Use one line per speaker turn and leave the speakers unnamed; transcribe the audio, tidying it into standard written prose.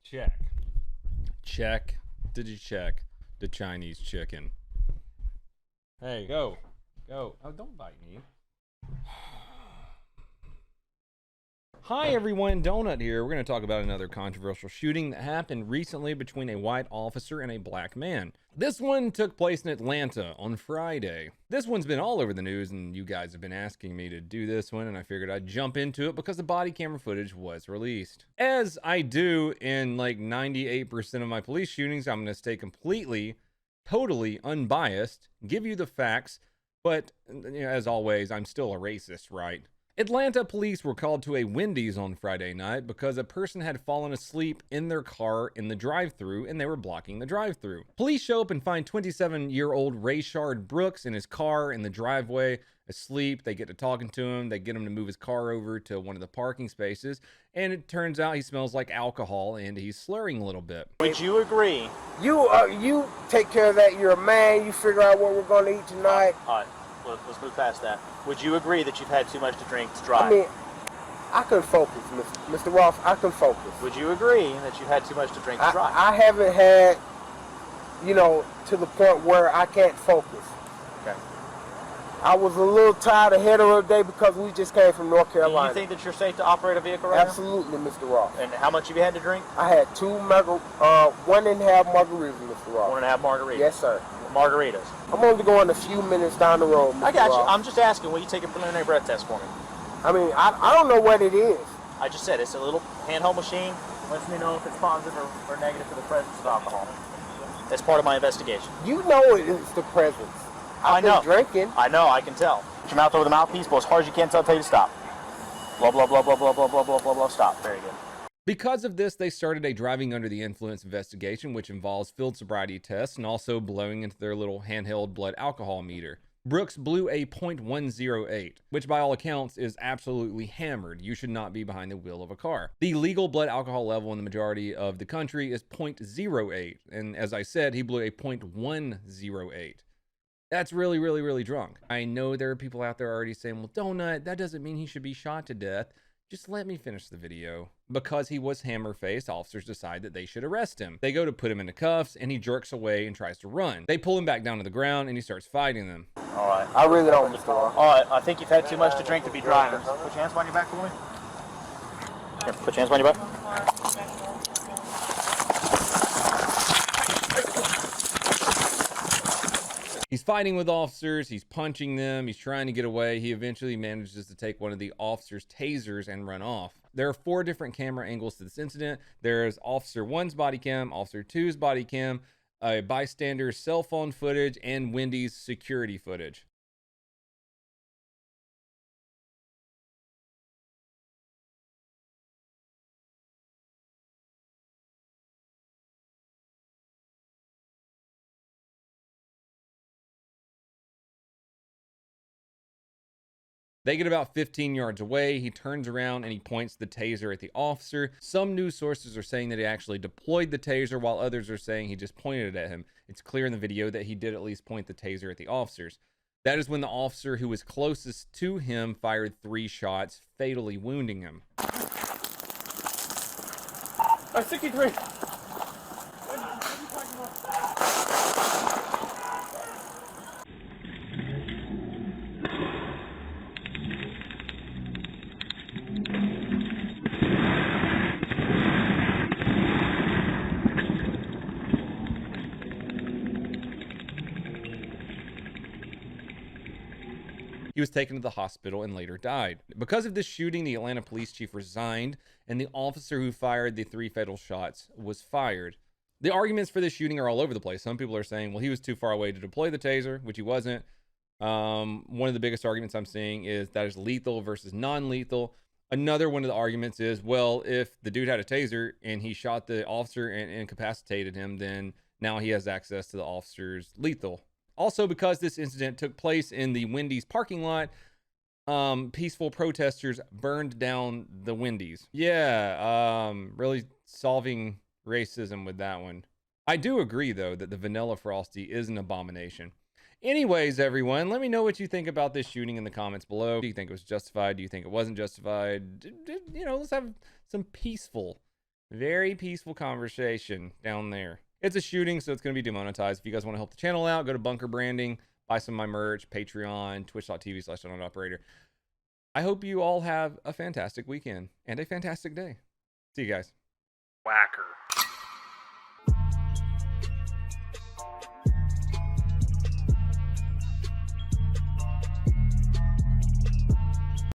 Check. Check. Did you check the Chinese chicken? Hey, go. Go. Oh, don't bite me. Hi everyone, Donut here. We're going to talk about another controversial shooting that happened recently between a white officer and a black man. This one took place in Atlanta on Friday. This one's been all over the news and you guys have been asking me to do this one, and I figured I'd jump into it because the body camera footage was released. As I do in like 98% of my police shootings, I'm going to stay completely, totally unbiased, give you the facts, but as always, I'm still a racist, right? Atlanta police were called to a Wendy's on Friday night because a person had fallen asleep in their car in the drive-thru and they were blocking the drive-thru. Police show up and find 27-year-old Rayshard Brooks in his car in the driveway asleep. They get to talking to him. They get him to move his car over to one of the parking spaces, and it turns out he smells like alcohol and he's slurring a little bit.
Would you agree?
You take care of that. You're a man. You figure out what we're going to eat tonight.
All right. Let's move past that. Would you agree that you've had too much to drink to drive?
I mean, I can focus, Mr. Ross. I can focus.
Would you agree that you've had too much to drink to drive?
I haven't had, to the point where I can't focus.
Okay.
I was a little tired ahead of the day because we just came from North Carolina.
Do you think that you're safe to operate a vehicle right
Absolutely, Mr. Ross.
now? And how much have you had to drink?
I had 1.5 margaritas, Mr. Ross.
1.5 margaritas.
Yes, sir.
Margaritas.
I'm only going a few minutes down the road, Mr.
I got you.
Ross.
I'm just asking, will you take a preliminary breath test for me?
I mean, I don't know what it is.
I just said it's a little handheld machine. Lets me know if it's positive or negative for the presence of alcohol. That's part of my investigation.
You know it is the presence.
I know.
I've been drinking.
I know, I can tell. Put your mouth over the mouthpiece, blow as hard as you can until I tell you to stop. Blah, blah, blah, blah, blah, blah, blah, blah, blah, blah, stop. Very good.
Because of this, they started a driving under the influence investigation, which involves field sobriety tests and also blowing into their little handheld blood alcohol meter. Brooks blew a .108, which by all accounts is absolutely hammered. You should not be behind the wheel of a car. The legal blood alcohol level in the majority of the country is .08, and as I said, he blew a .108. That's really, really, really drunk. I know there are people out there already saying, well, Donut, that doesn't mean he should be shot to death. Just let me finish the video. Because he was hammer-faced, officers decide that they should arrest him. They go to put him into cuffs, and he jerks away and tries to run. They pull him back down to the ground, and he starts fighting them.
All right.
I really don't, Mr. Ross.
All right, I think you've had too much to drink to be driving. Put your hands behind your back for me. Here, put your hands behind your back.
He's fighting with officers, he's punching them, he's trying to get away. He eventually manages to take one of the officers' tasers and run off. There are 4 different camera angles to this incident. There's Officer 1's body cam, Officer 2's body cam, a bystander's cell phone footage, and Wendy's security footage. They get about 15 yards away. He turns around and he points the taser at the officer. Some news sources are saying that he actually deployed the taser, while others are saying he just pointed it at him. It's clear in the video that he did at least point the taser at the officers. That is when the officer who was closest to him fired 3 shots, fatally wounding him.
63.
He was taken to the hospital and later died. Because of this shooting, the Atlanta police chief resigned, and the officer who fired the 3 fatal shots was fired. The arguments for this shooting are all over the place. Some people are saying, well, he was too far away to deploy the taser, which he wasn't. One of the biggest arguments I'm seeing is that is lethal versus non-lethal. Another one of the arguments is, well, if the dude had a taser and he shot the officer and incapacitated him, then now he has access to the officer's lethal. Also, because this incident took place in the Wendy's parking lot, peaceful protesters burned down the Wendy's. Yeah, really solving racism with that one. I do agree, though, that the Vanilla Frosty is an abomination. Anyways, everyone, let me know what you think about this shooting in the comments below. Do you think it was justified? Do you think it wasn't justified? You know, let's have some peaceful Very peaceful conversation down there. It's a shooting, so it's going to be demonetized. If you guys want to help the channel out, go to Bunker Branding, buy some of my merch, Patreon, twitch.tv/operator. I hope you all have a fantastic weekend and a fantastic day. See you guys.
Whacker.